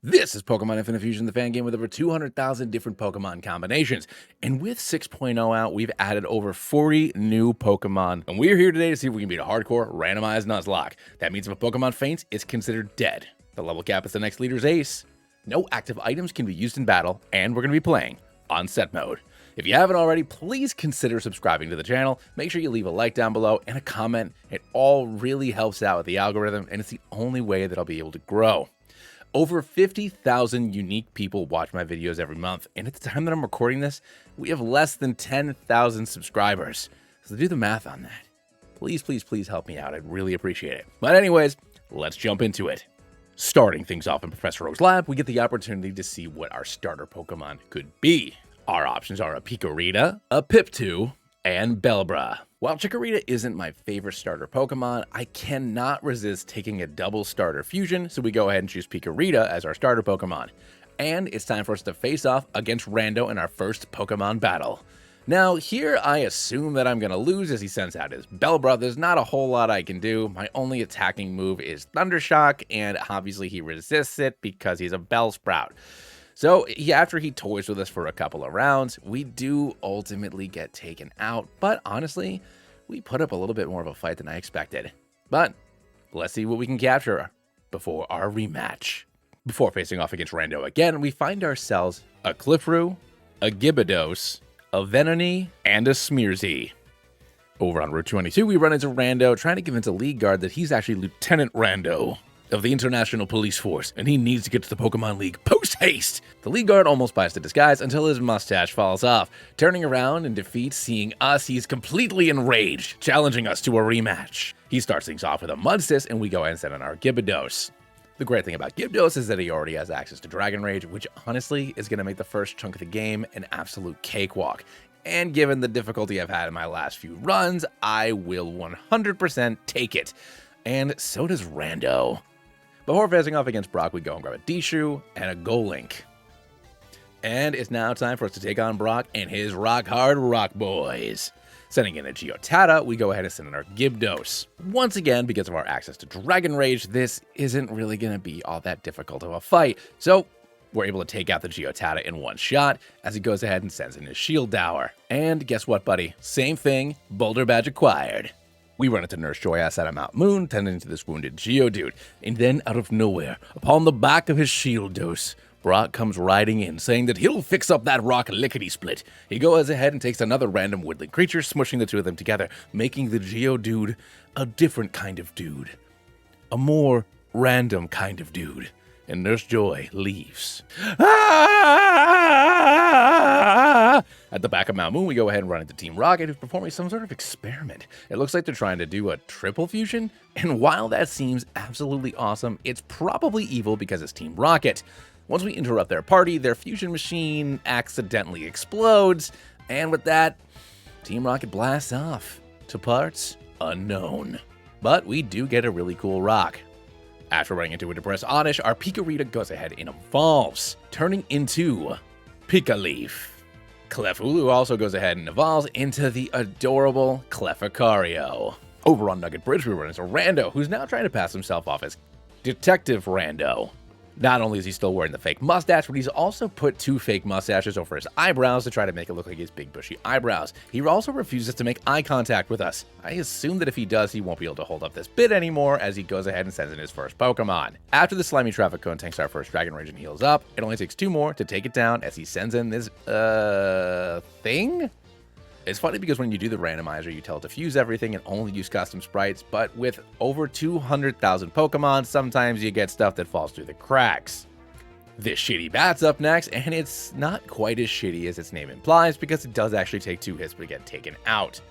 This is Pokemon Infinite Fusion, the fan game with over 200,000 different Pokemon combinations. And with 6.0 out, we've added over 40 new Pokemon. And we're here today to see if we can beat a hardcore randomized Nuzlocke. That means if a Pokemon faints, it's considered dead. The level cap is the next leader's ace. No active items can be used in battle, and we're going to be playing on set mode. If you haven't already, please consider subscribing to the channel. Make sure you leave a like down below and a comment. It all really helps out with the algorithm, and it's the only way that I'll be able to grow. Over 50,000 unique people watch my videos every month, and at the time that I'm recording this, we have less than 10,000 subscribers. So do the math on that. Please, please, please help me out. I'd really appreciate it. But anyways, let's jump into it. Starting things off in Professor Oak's lab, we get the opportunity to see what our starter Pokemon could be. Our options are a Picorita, a Piptu, and Belbra. While Chikorita isn't my favorite starter Pokemon, I cannot resist taking a double starter fusion, so we go ahead and choose Picorita as our starter Pokemon. And it's time for us to face off against Rando in our first Pokemon battle. Now, here I assume that I'm going to lose as he sends out his Belbra. There's not a whole lot I can do. My only attacking move is Thundershock, and obviously he resists it because he's a Bellsprout. So after he toys with us for a couple of rounds, we do ultimately get taken out, but honestly, we put up a little bit more of a fight than I expected. But let's see what we can capture before our rematch. Before facing off against Rando again, we find ourselves a Cliffroo, a Gyarados, a Venonat, and a Smearsy. Over on Route 22, we run into Rando trying to convince a league guard that he's actually Lieutenant Rando of the International Police Force, and he needs to get to the Pokemon League post-haste. The league guard almost buys the disguise until his mustache falls off. Turning around in defeat, seeing us, he's completely enraged, challenging us to a rematch. He starts things off with a Mudsis, and we go ahead and send in our Gyarados. The great thing about Gyarados is that he already has access to Dragon Rage, which honestly is going to make the first chunk of the game an absolute cakewalk. And given the difficulty I've had in my last few runs, I will 100% take it. And so does Rando. Before facing off against Brock, we go and grab a Dishu and a Golink. And it's now time for us to take on Brock and his rock-hard Rock Boys. Sending in a Geotata, we go ahead and send in our Gyarados. Once again, because of our access to Dragon Rage, this isn't really going to be all that difficult of a fight. So we're able to take out the Geotata in one shot as he goes ahead and sends in his Shield Dower. And guess what, buddy? Same thing, Boulder Badge acquired. We run into Nurse Joy-Ass at Mount Moon, tending to this wounded Geodude, and then out of nowhere, upon the back of his Shieldos, Brock comes riding in, saying that he'll fix up that rock lickety-split. He goes ahead and takes another random woodland creature, smushing the two of them together, making the Geodude a different kind of dude. A more random kind of dude. And Nurse Joy leaves. At the back of Mount Moon, we go ahead and run into Team Rocket, who's performing some sort of experiment. It looks like they're trying to do a triple fusion, and while that seems absolutely awesome, it's probably evil because it's Team Rocket. Once we interrupt their party, their fusion machine accidentally explodes, and with that, Team Rocket blasts off to parts unknown. But we do get a really cool rock. After running into a depressed Oddish, our Picorita goes ahead and evolves, turning into Pikaleaf. Clefairy also goes ahead and evolves into the adorable Clefairy. Over on Nugget Bridge, we run into Rando, who's now trying to pass himself off as Detective Rando. Not only is he still wearing the fake mustache, but he's also put two fake mustaches over his eyebrows to try to make it look like his big bushy eyebrows. He also refuses to make eye contact with us. I assume that if he does, he won't be able to hold up this bit anymore as he goes ahead and sends in his first Pokemon. After the slimy traffic cone tanks our first Dragon Rage and heals up, it only takes two more to take it down as he sends in this, thing? It's funny because when you do the randomizer, you tell it to fuse everything and only use custom sprites, but with over 200,000 Pokemon, sometimes you get stuff that falls through the cracks. This shitty bat's up next, and it's not quite as shitty as its name implies because it does actually take two hits to get taken out.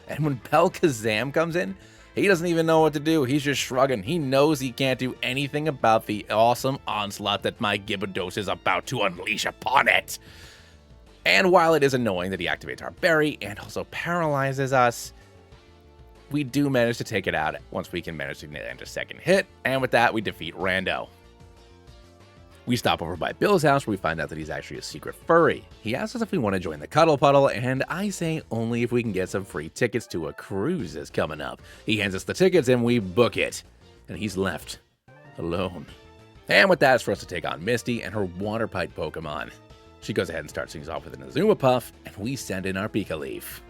And when Pelkazam comes in, he doesn't even know what to do. He's just shrugging. He knows he can't do anything about the awesome onslaught that my Gyarados is about to unleash upon it. And while it is annoying that he activates our berry and also paralyzes us, we do manage to take it out once we can manage to land a second hit, and with that, we defeat Rando. We stop over by Bill's house where we find out that he's actually a secret furry. He asks us if we want to join the Cuddle Puddle, and I say only if we can get some free tickets to a cruise that's coming up. He hands us the tickets and we book it, and he's left alone. And with that, it's for us to take on Misty and her water pipe Pokemon. She goes ahead and starts things off with an Azuma Puff, and we send in our Pika Leaf.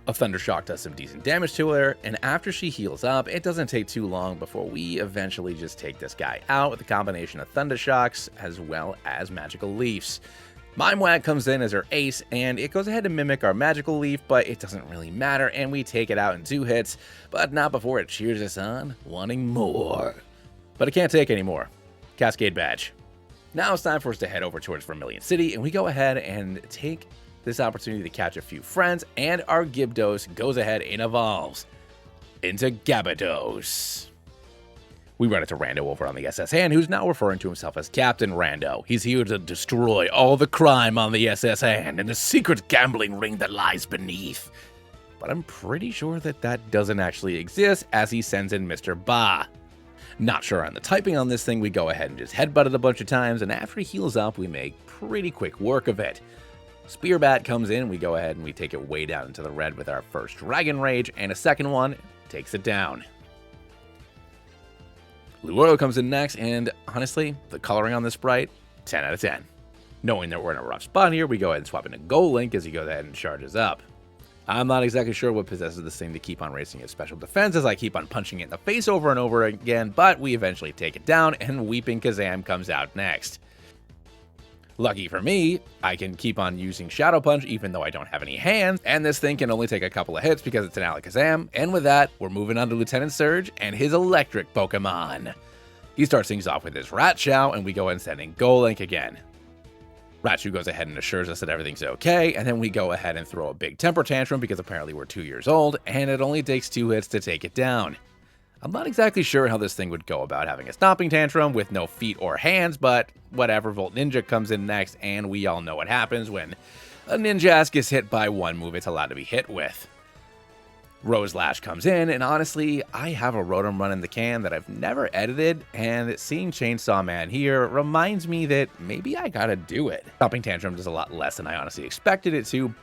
A Thunder Shock does some decent damage to her, and after she heals up, it doesn't take too long before we eventually just take this guy out with a combination of Thunder Shocks as well as Magical Leafs. Mime Whack comes in as her ace, and it goes ahead to mimic our Magical Leaf, but it doesn't really matter, and we take it out in 2 hits, but not before it cheers us on, wanting more. But it can't take any more. Cascade Badge. Now it's time for us to head over towards Vermilion City, and we go ahead and take this opportunity to catch a few friends, and our Gyarados goes ahead and evolves into Gyarados. We run into Rando over on the SS Hand, who's now referring to himself as Captain Rando. He's here to destroy all the crime on the SS Hand and the secret gambling ring that lies beneath. But I'm pretty sure that doesn't actually exist, as he sends in Mr. Ba. Not sure on the typing on this thing, we go ahead and just headbutt it a bunch of times, and after he heals up, we make pretty quick work of it. Spear Bat comes in, we go ahead and we take it way down into the red with our first Dragon Rage, and a second one takes it down. Luoro comes in next, and honestly, the coloring on this Sprite, 10 out of 10. Knowing that we're in a rough spot here, we go ahead and swap into Gold Link as he goes ahead and charges up. I'm not exactly sure what possesses this thing to keep on raising its special defense as I keep on punching it in the face over and over again, but we eventually take it down, and Weeping Kazam comes out next. Lucky for me, I can keep on using Shadow Punch even though I don't have any hands, and this thing can only take a couple of hits because it's an Alakazam, and with that, we're moving on to Lieutenant Surge and his electric Pokemon. He starts things off with his Ratchow, and we go ahead and send in Golink again. Ratchu goes ahead and assures us that everything's okay, and then we go ahead and throw a big temper tantrum because apparently we're 2 years old, and it only takes 2 hits to take it down. I'm not exactly sure how this thing would go about having a stomping tantrum with no feet or hands, but whatever. Volt Ninja comes in next, and we all know what happens when a Ninjask gets hit by one move it's allowed to be hit with. Rose Lash comes in, and honestly, I have a Rotom run in the can that I've never edited, and seeing Chainsaw Man here reminds me that maybe I gotta do it. Stomping Tantrum does a lot less than I honestly expected it to.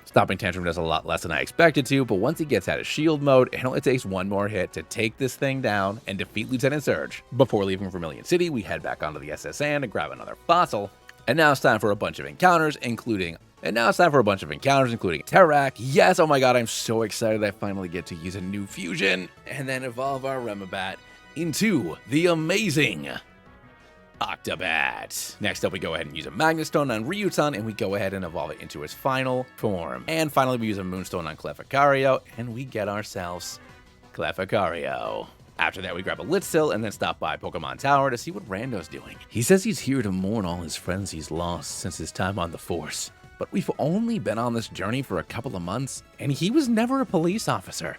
But once he gets out of shield mode, it only takes one more hit to take this thing down and defeat Lieutenant Surge. Before leaving Vermilion City, we head back onto the SS Sand to grab another fossil, and now it's time for a bunch of encounters, including Terrak. Yes, oh my god, I'm so excited I finally get to use a new fusion, and then evolve our Remabat into the amazing Octobat. Next up, we go ahead and use a Magnet Stone on Ryutan, and we go ahead and evolve it into its final form. And finally, we use a Moonstone on Clefairy, and we get ourselves Clefairy. After that, we grab a Litsil and then stop by Pokemon Tower to see what Rando's doing. He says he's here to mourn all his friends he's lost since his time on the Force. But we've only been on this journey for a couple of months, and he was never a police officer.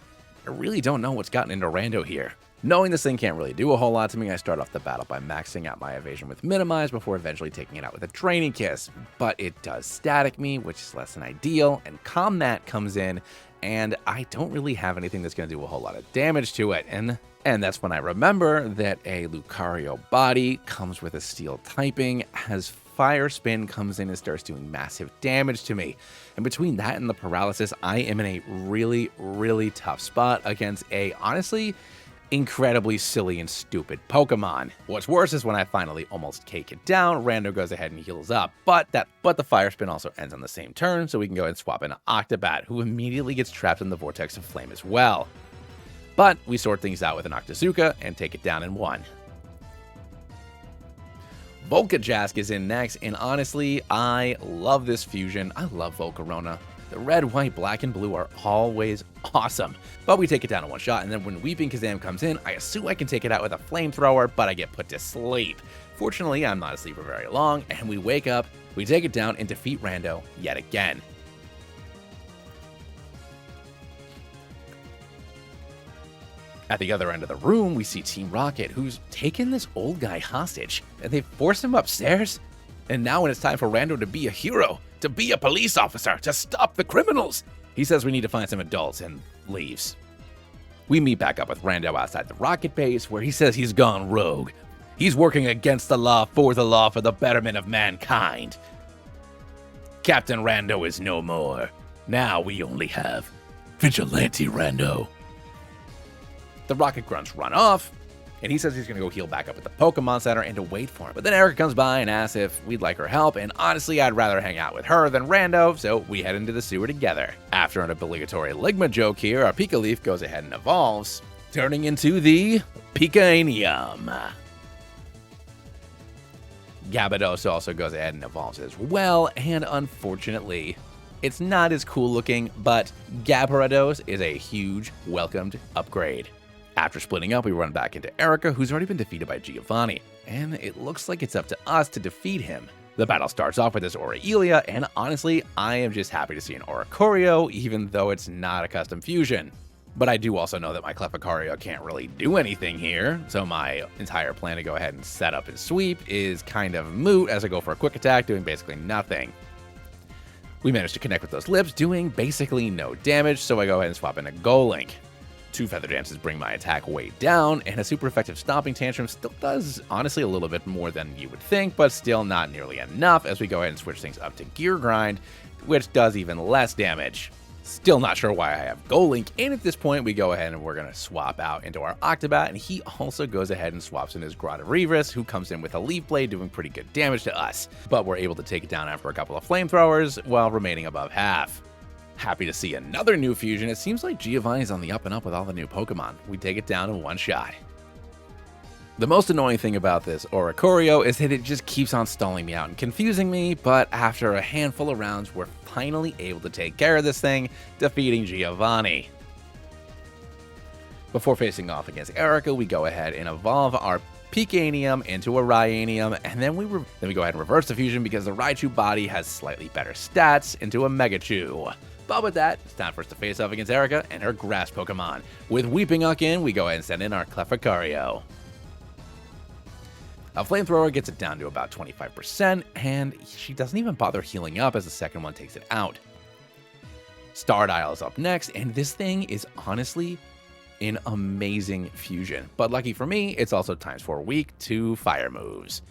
I really don't know what's gotten into Rando here. Knowing this thing can't really do a whole lot to me, I start off the battle by maxing out my evasion with Minimize before eventually taking it out with a Training Kiss. But it does static me, which is less than ideal, and Combat comes in, and I don't really have anything that's going to do a whole lot of damage to it. And that's when I remember that a Lucario body comes with a steel typing, as Fire Spin comes in and starts doing massive damage to me. And between that and the paralysis, I am in a really, really tough spot against a, honestly, incredibly silly and stupid Pokemon. What's worse is when I finally almost cake it down, Rando goes ahead and heals up, but the Fire Spin also ends on the same turn, so we can go ahead and swap into Octobat, who immediately gets trapped in the Vortex of Flame as well. But we sort things out with an Octazooka and take it down in 1. Volcajask is in next, and honestly, I love this fusion. I love Volcarona. The red, white, black, and blue are always awesome. But we take it down in one shot, and then when Weeping Kazam comes in, I assume I can take it out with a flamethrower, but I get put to sleep. Fortunately, I'm not asleep for very long, and we wake up, we take it down, and defeat Rando yet again. At the other end of the room, we see Team Rocket, who's taken this old guy hostage, and they forced him upstairs. And now when it's time for Rando to be a hero, to be a police officer, to stop the criminals, he says we need to find some adults and leaves. We meet back up with Rando outside the Rocket base, where he says he's gone rogue. He's working against the law, for the betterment of mankind. Captain Rando is no more. Now we only have Vigilante Rando. The Rocket Grunts run off, And he says he's going to go heal back up at the Pokemon Center and to wait for him. But then Erica comes by and asks if we'd like her help, and honestly, I'd rather hang out with her than Rando, so we head into the sewer together. After an obligatory Ligma joke here, our Pika Leaf goes ahead and evolves, turning into the Pikaanium. Gyarados also goes ahead and evolves as well, and unfortunately, it's not as cool looking, but Gyarados is a huge welcomed upgrade. After splitting up, we run back into Erica, who's already been defeated by Giovanni, and it looks like it's up to us to defeat him. The battle starts off with this Aurelia, and honestly, I am just happy to see an Oricorio, even though it's not a custom fusion. But I do also know that my Clefairy can't really do anything here, so my entire plan to go ahead and set up and sweep is kind of moot as I go for a quick attack, doing basically nothing. We managed to connect with those lips, doing basically no damage, so I go ahead and swap in a Golink. 2 Feather Dances bring my attack way down, and a super effective Stomping Tantrum still does, honestly, a little bit more than you would think, but still not nearly enough as we go ahead and switch things up to Gear Grind, which does even less damage. Still not sure why I have Golink, and at this point we go ahead and we're going to swap out into our Octobat, and he also goes ahead and swaps in his Grotovivus, who comes in with a Leaf Blade doing pretty good damage to us, but we're able to take it down after a couple of Flamethrowers while remaining above half. Happy to see another new fusion. It seems like Giovanni's on the up and up with all the new Pokemon. We take it down in one shot. The most annoying thing about this Oricorio is that it just keeps on stalling me out and confusing me, but after a handful of rounds, we're finally able to take care of this thing, defeating Giovanni. Before facing off against Erica, we go ahead and evolve our Pikaanium into a Rhyhanium, and then we go ahead and reverse the fusion because the Raichu body has slightly better stats into a Megachu. But with that, it's time for us to face off against Erica and her Grass Pokemon. With Weepinguck in, we go ahead and send in our Clefairy. A Flamethrower gets it down to about 25%, and she doesn't even bother healing up as the second one takes it out. Stardial is up next, and this thing is honestly an amazing fusion. But lucky for me, it's also ×4 weak to fire moves.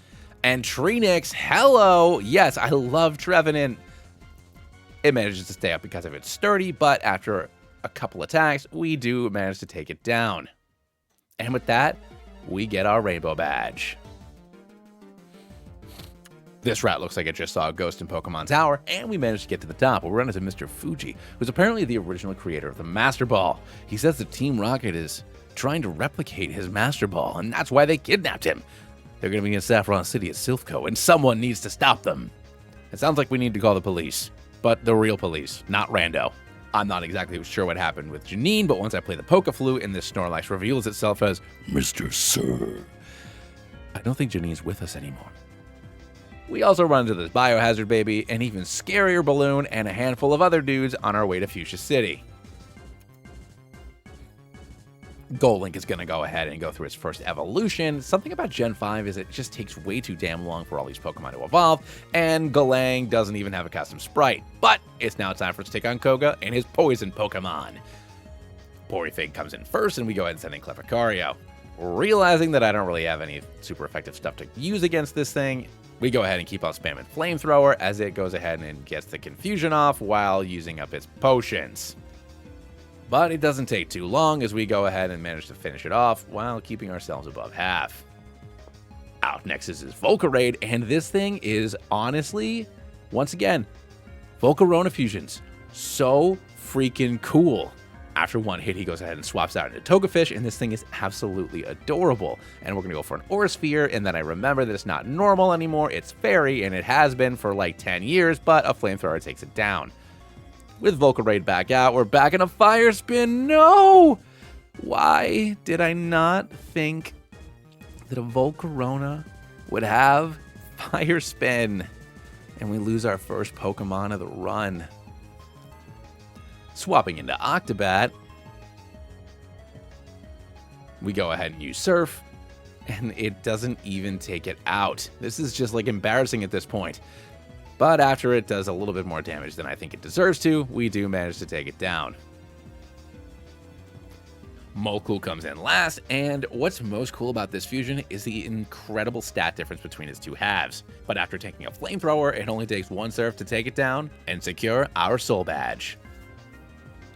And Trevenix, hello! Yes, I love Trevenant. It manages to stay up because of its sturdy, but after a couple attacks, we do manage to take it down. And with that, we get our Rainbow Badge. This rat looks like it just saw a ghost in Pokemon Tower, and we managed to get to the top. We'll run into Mr. Fuji, who's apparently the original creator of the Master Ball. He says that Team Rocket is trying to replicate his Master Ball, and that's why they kidnapped him. They're going to be in Saffron City at Silph Co, and someone needs to stop them. It sounds like we need to call the police, but the real police, not Rando. I'm not exactly sure what happened with Janine, but once I play the Pokeflute and this Snorlax reveals itself as Mr. Sir, I don't think Janine's with us anymore. We also run into this Biohazard baby, an even scarier balloon, and a handful of other dudes on our way to Fuchsia City. Golink is going to go ahead and go through its first evolution. Something about Gen 5 is it just takes way too damn long for all these Pokemon to evolve, and Galang doesn't even have a custom sprite. But it's now time for us to take on Koga and his poison Pokemon. Porifig comes in first, and we go ahead and send in Clefairy. Realizing that I don't really have any super effective stuff to use against this thing, we go ahead and keep on spamming Flamethrower as it goes ahead and gets the confusion off while using up its potions. But it doesn't take too long as we go ahead and manage to finish it off while keeping ourselves above half. Out next is his Volcarade, and this thing is honestly, once again, Volcarona fusions. So freaking cool. After one hit, he goes ahead and swaps out into Togefish, and this thing is absolutely adorable. And we're going to go for an Aura Sphere, and then I remember that it's not normal anymore, it's Fairy, and it has been for like 10 years, but a Flamethrower takes it down. With Volcarade back out, we're back in a Fire Spin. No! Why did I not think that a Volcarona would have Fire Spin? And we lose our first Pokemon of the run. Swapping into Octobat, we go ahead and use Surf, and it doesn't even take it out. This is just like embarrassing at this point. But after it does a little bit more damage than I think it deserves to, we do manage to take it down. Molku comes in last, and what's most cool about this fusion is the incredible stat difference between its two halves. But after taking a Flamethrower, it only takes one Surf to take it down and secure our Soul Badge.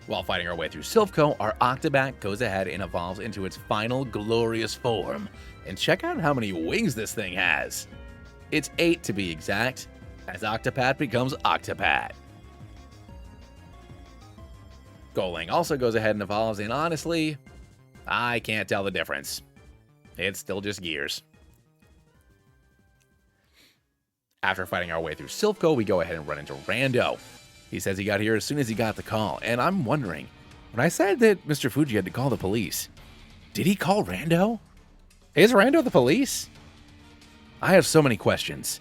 While fighting our way through Silph Co, our Octobat goes ahead and evolves into its final glorious form. And check out how many wings this thing has. It's 8 to be exact, as Octopat becomes Octopat. Goling also goes ahead and evolves, and honestly, I can't tell the difference. It's still just gears. After fighting our way through Silph Co, we go ahead and run into Rando. He says he got here as soon as he got the call, and I'm wondering, when I said that Mr. Fuji had to call the police, did he call Rando? Is Rando the police? I have so many questions.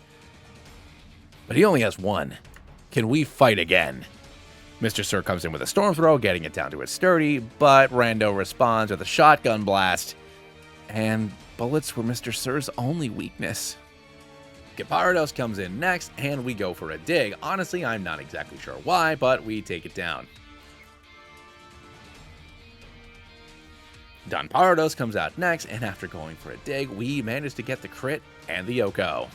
But he only has one. Can we fight again? Mr. Sir comes in with a storm throw, getting it down to its sturdy, but Rando responds with a shotgun blast, and bullets were Mr. Sir's only weakness. Gyarados comes in next, and we go for a dig. Honestly, I'm not exactly sure why, but we take it down. Donparados comes out next, and after going for a dig, we manage to get the crit and the Yoko.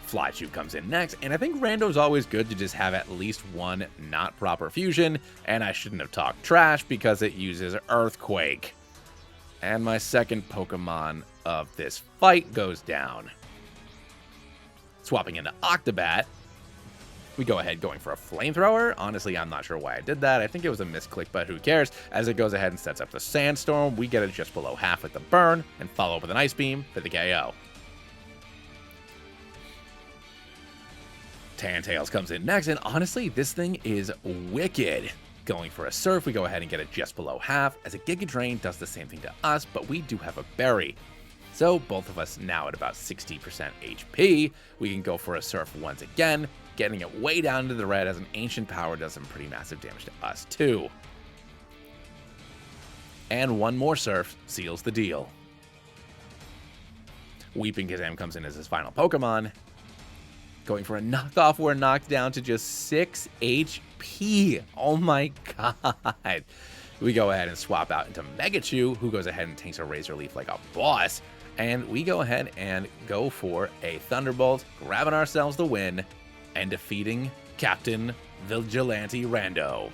Flychew comes in next, and I think Rando's always good to just have at least one not proper fusion, and I shouldn't have talked trash because it uses Earthquake. And my second Pokemon of this fight goes down. Swapping into Octobat, we go ahead going for a Flamethrower. Honestly, I'm not sure why I did that. I think it was a misclick, but who cares? As it goes ahead and sets up the Sandstorm, we get it just below half with the burn, and follow with an Ice Beam for the KO. Tantails comes in next, and honestly, this thing is wicked. Going for a Surf, we go ahead and get it just below half, as a Giga Drain does the same thing to us, but we do have a Berry. So both of us now at about 60% HP, we can go for a Surf once again, getting it way down into the red as an Ancient Power does some pretty massive damage to us too. And one more Surf seals the deal. Weeping Kazam comes in as his final Pokemon. Going for a knockoff, we're knocked down to just 6 HP. Oh my god. We go ahead and swap out into Megachew, who goes ahead and takes a Razor Leaf like a boss. And we go ahead and go for a Thunderbolt, grabbing ourselves the win, and defeating Captain Vigilante Rando.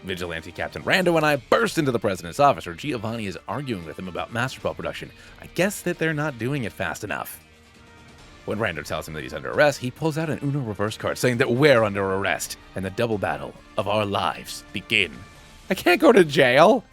Vigilante Captain Rando and I burst into the president's office, where Giovanni is arguing with him about Master Ball production. I guess that they're not doing it fast enough. When Rando tells him that he's under arrest, he pulls out an Uno reverse card, saying that we're under arrest, and the double battle of our lives begin. I can't go to jail!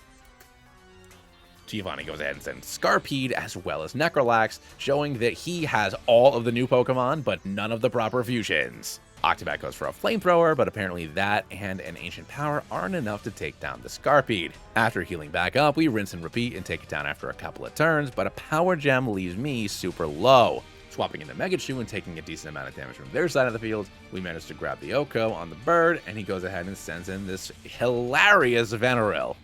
Giovanni goes ahead and sends Scarpede as well as Necrolax, showing that he has all of the new Pokemon, but none of the proper fusions. Octobat goes for a Flamethrower, but apparently that and an Ancient Power aren't enough to take down the Scarpede. After healing back up, we rinse and repeat and take it down after a couple of turns, but a Power Gem leaves me super low. Swapping into Megachew and taking a decent amount of damage from their side of the field, we manage to grab the Oko on the bird, and he goes ahead and sends in this hilarious Venoril.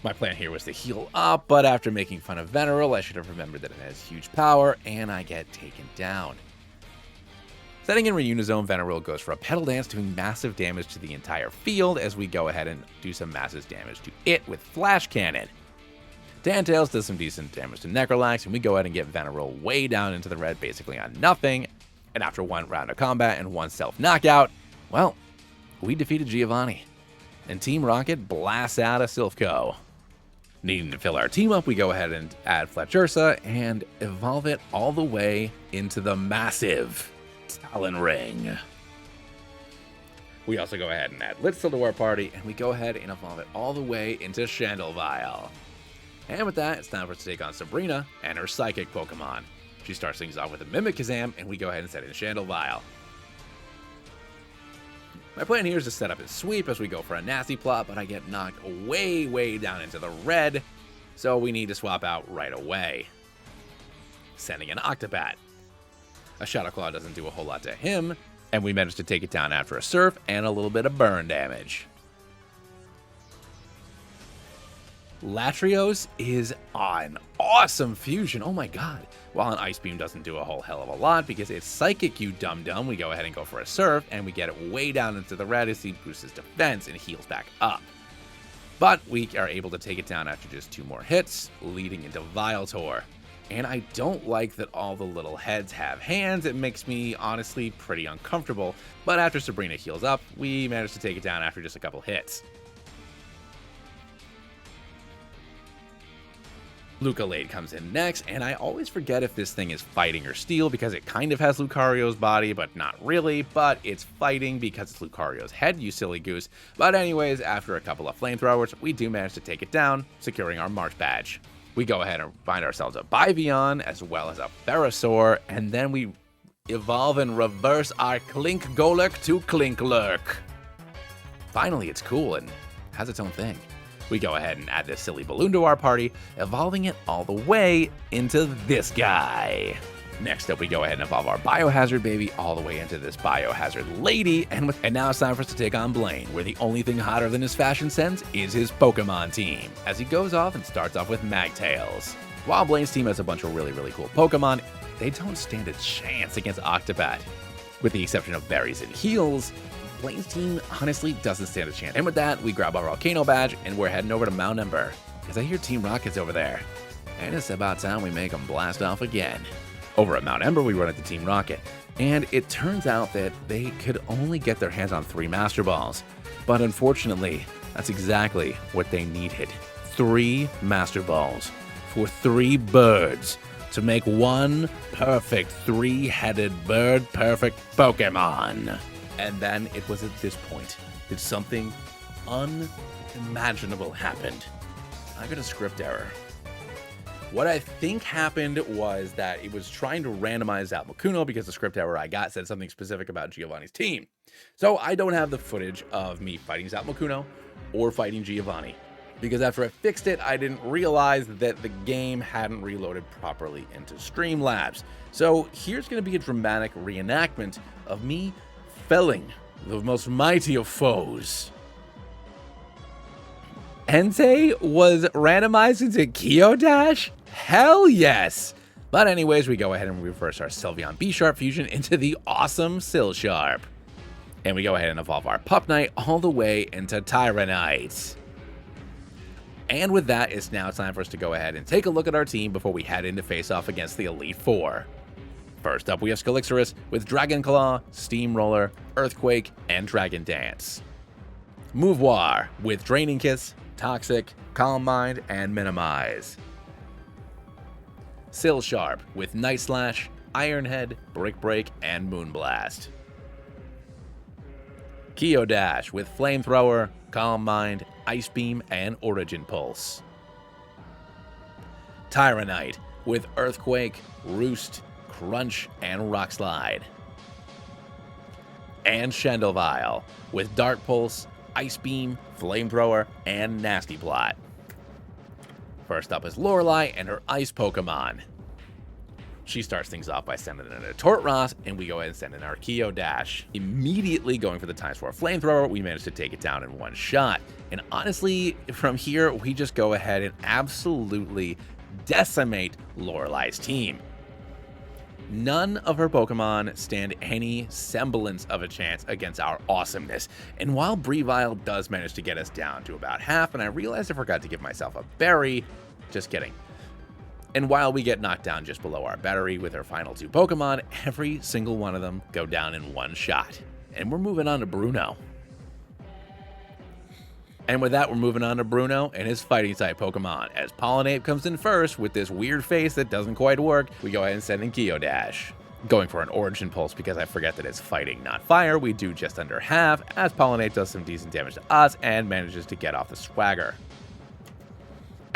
My plan here was to heal up, but after making fun of Venoril, I should have remembered that it has huge power, and I get taken down. Setting in Reunizone, Venoril goes for a Petal Dance, doing massive damage to the entire field as we go ahead and do some massive damage to it with Flash Cannon. Tantails does some decent damage to Necrolax, and we go ahead and get Venoril way down into the red, basically on nothing. And after one round of combat and one self-knockout, well, we defeated Giovanni. And Team Rocket blasts out of Silph Co. Needing to fill our team up, we go ahead and add Fletchersa and evolve it all the way into the massive Talon Ring. We also go ahead and add Litzel to our party, and we go ahead and evolve it all the way into Chandelvile. And with that, it's time for us to take on Sabrina and her Psychic Pokemon. She starts things off with a Mimikazam, and we go ahead and set in Chandelvile. My plan here is to set up his sweep as we go for a nasty plot, but I get knocked way down into the red, so we need to swap out right away. Sending an Octobat. A Shadow Claw doesn't do a whole lot to him, and we manage to take it down after a Surf and a little bit of burn damage. Latrios is an awesome fusion. Oh my god. While an Ice Beam doesn't do a whole hell of a lot because it's Psychic, you dum-dum, we go ahead and go for a Surf, and we get it way down into the red as he boosts his defense and heals back up. But we are able to take it down after just 2 more hits, leading into Viletor. And I don't like that all the little heads have hands. It makes me honestly pretty uncomfortable. But after Sabrina heals up, we manage to take it down after just a couple hits. Luca-Lade comes in next, and I always forget if this thing is fighting or steel because it kind of has Lucario's body, but not really, but it's fighting because it's Lucario's head, you silly goose. But anyways, after a couple of flamethrowers, we do manage to take it down, securing our March badge. We go ahead and find ourselves a Bivion, as well as a Ferrosaur, and then we evolve and reverse our Klink Golurk to Klinklurk. Finally, it's cool and has its own thing. We go ahead and add this silly balloon to our party, evolving it all the way into this guy. Next up, we go ahead and evolve our Biohazard baby all the way into this Biohazard lady, and now it's time for us to take on Blaine, where the only thing hotter than his fashion sense is his Pokemon team, as he goes off and starts off with Magtails. While Blaine's team has a bunch of really cool Pokemon, they don't stand a chance against Octobat. With the exception of Berries and Heals, Blaine's team honestly doesn't stand a chance. And with that, we grab our Volcano badge and we're heading over to Mount Ember, because I hear Team Rocket's over there. And it's about time we make them blast off again. Over at Mount Ember, we run into Team Rocket, and it turns out that they could only get their hands on 3 Master Balls. But unfortunately, that's exactly what they needed. 3 Master Balls for 3 birds to make one perfect 3-headed bird perfect Pokemon. And then it was at this point that something unimaginable happened. I got a script error. What I think happened was that it was trying to randomize out Makuno because the script error I got said something specific about Giovanni's team. So I don't have the footage of me fighting Zap Makuno or fighting Giovanni, because after I fixed it, I didn't realize that the game hadn't reloaded properly into Streamlabs. So here's going to be a dramatic reenactment of me felling the most mighty of foes. Entei was randomized into Geodash? Hell yes! But anyways, we go ahead and reverse our Sylveon B-Sharp fusion into the awesome Silsharp. And we go ahead and evolve our Pup Knight all the way into Tyranight. And with that, it's now time for us to go ahead and take a look at our team before we head into face-off against the Elite Four. First up, we have Skelixorus with Dragon Claw, Steamroller, Earthquake, and Dragon Dance. Mouvoir with Draining Kiss, Toxic, Calm Mind, and Minimize. Silsharp with Night Slash, Iron Head, Brick Break, and Moonblast. Geodash with Flamethrower, Calm Mind, Ice Beam, and Origin Pulse. Tyranight with Earthquake, Roost, Crunch, and Rock Slide. And Chandelvile with Dark Pulse, Ice Beam, Flamethrower, and Nasty Plot. First up is Lorelei and her Ice Pokemon. She starts things off by sending in a Tortras, and we go ahead and send in our Geodash. Immediately going for the times 4 Flamethrower, we manage to take it down in one shot. And honestly, from here, we just go ahead and absolutely decimate Lorelei's team. None of her Pokemon stand any semblance of a chance against our awesomeness. And while Breevile does manage to get us down to about half, and I realized I forgot to give myself a berry, just kidding. And while we get knocked down just below our battery with our final 2 Pokemon, every single one of them go down in one shot. And we're moving on to Bruno. And with that, we're moving on to Bruno and his fighting type Pokemon. As Pollinate comes in first with this weird face that doesn't quite work, we go ahead and send in Geodash. Going for an Origin Pulse because I forget that it's fighting, not fire, we do just under half, as Pollinate does some decent damage to us and manages to get off the swagger.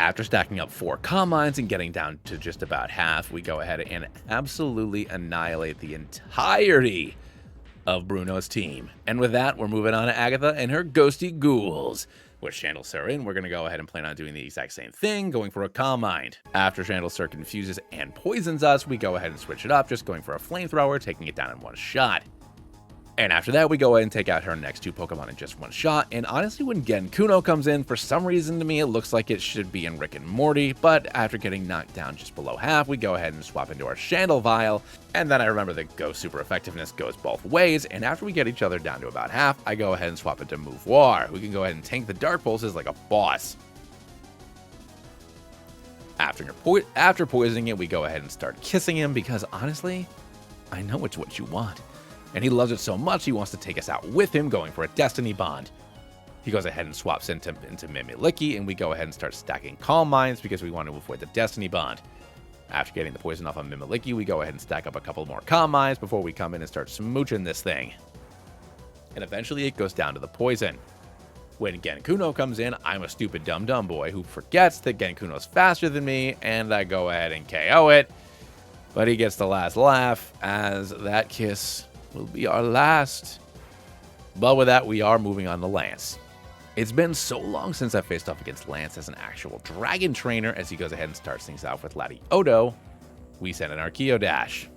After stacking up 4 Calm Minds and getting down to just about half, we go ahead and absolutely annihilate the entirety of Bruno's team. And with that, we're moving on to Agatha and her Ghosty Ghouls. With Chandelure in, we're going to go ahead and plan on doing the exact same thing, going for a Calm Mind. After Chandelure confuses and poisons us, we go ahead and switch it up, just going for a Flamethrower, taking it down in one shot. And after that, we go ahead and take out her next 2 Pokemon in just one shot. And honestly, when Genkuno comes in, for some reason to me, it looks like it should be in Rick and Morty. But after getting knocked down just below half, we go ahead and swap into our Chandelvile. And then I remember that Ghost Super Effectiveness goes both ways. And after we get each other down to about half, I go ahead and swap into Mouvoir. We can go ahead and tank the Dark Pulses like a boss. After poisoning it, we go ahead and start kissing him because honestly, I know it's what you want. And he loves it so much, he wants to take us out with him, going for a destiny bond. He goes ahead and swaps into Mimilicky, and we go ahead and start stacking Calm Minds because we want to avoid the destiny bond. After getting the poison off on Mimilicky, we go ahead and stack up a couple more Calm Minds before we come in and start smooching this thing. And eventually it goes down to the poison. When Genkuno comes in, I'm a stupid dumb boy who forgets that Genkuno's faster than me, and I go ahead and KO it. But he gets the last laugh, as that kiss will be our last. But with that, we are moving on to Lance. It's been so long since I faced off against Lance as an actual dragon trainer. As he goes ahead and starts things off with Latiodon, we send an Archeo Dash.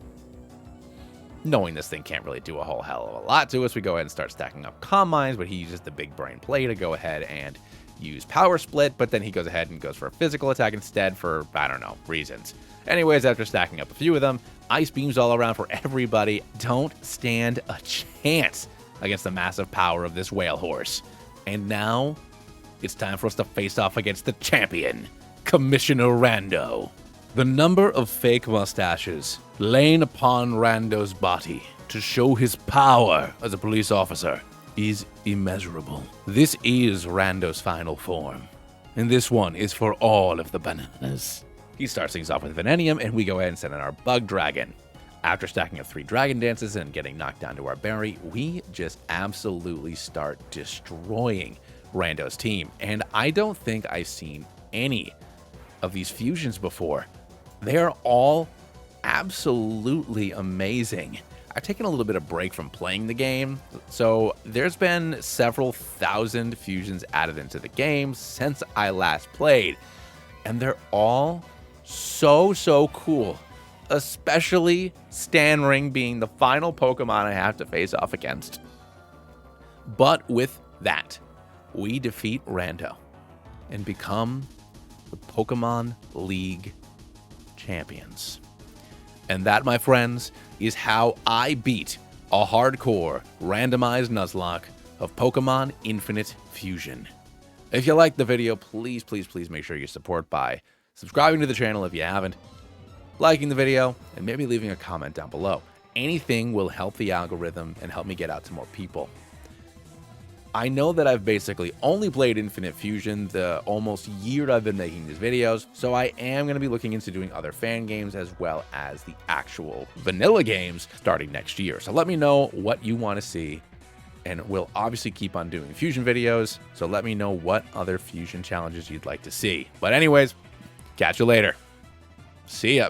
Knowing this thing can't really do a whole hell of a lot to us, we go ahead and start stacking up Calm Minds, but he uses the big brain play to go ahead and use Power Split, but then he goes ahead and goes for a physical attack instead for, I don't know, reasons. Anyways, after stacking up a few of them, Ice Beams all around for everybody. Don't stand a chance against the massive power of this whale horse. And now, it's time for us to face off against the champion, Commissioner Rando. The number of fake mustaches laying upon Rando's body to show his power as a police officer is immeasurable. This is Rando's final form, and this one is for all of the bananas. He starts things off with Venenium, and we go ahead and send in our Bug Dragon. After stacking up 3 Dragon Dances and getting knocked down to our Berry, we just absolutely start destroying Rando's team. And I don't think I've seen any of these fusions before. They are all absolutely amazing. I've taken a little bit of break from playing the game, so there's been several thousand fusions added into the game since I last played, and they're all so cool, especially Stanring being the final Pokemon I have to face off against. But with that, we defeat Rando and become the Pokemon League champions. And that, my friends, is how I beat a hardcore randomized Nuzlocke of Pokemon Infinite Fusion. If you liked the video, please make sure you support by subscribing to the channel if you haven't, liking the video, and maybe leaving a comment down below. Anything will help the algorithm and help me get out to more people. I know that I've basically only played Infinite Fusion the almost year I've been making these videos, so I am going to be looking into doing other fan games as well as the actual vanilla games starting next year. So let me know what you want to see, and we'll obviously keep on doing Fusion videos, so let me know what other Fusion challenges you'd like to see. But anyways, catch you later. See ya.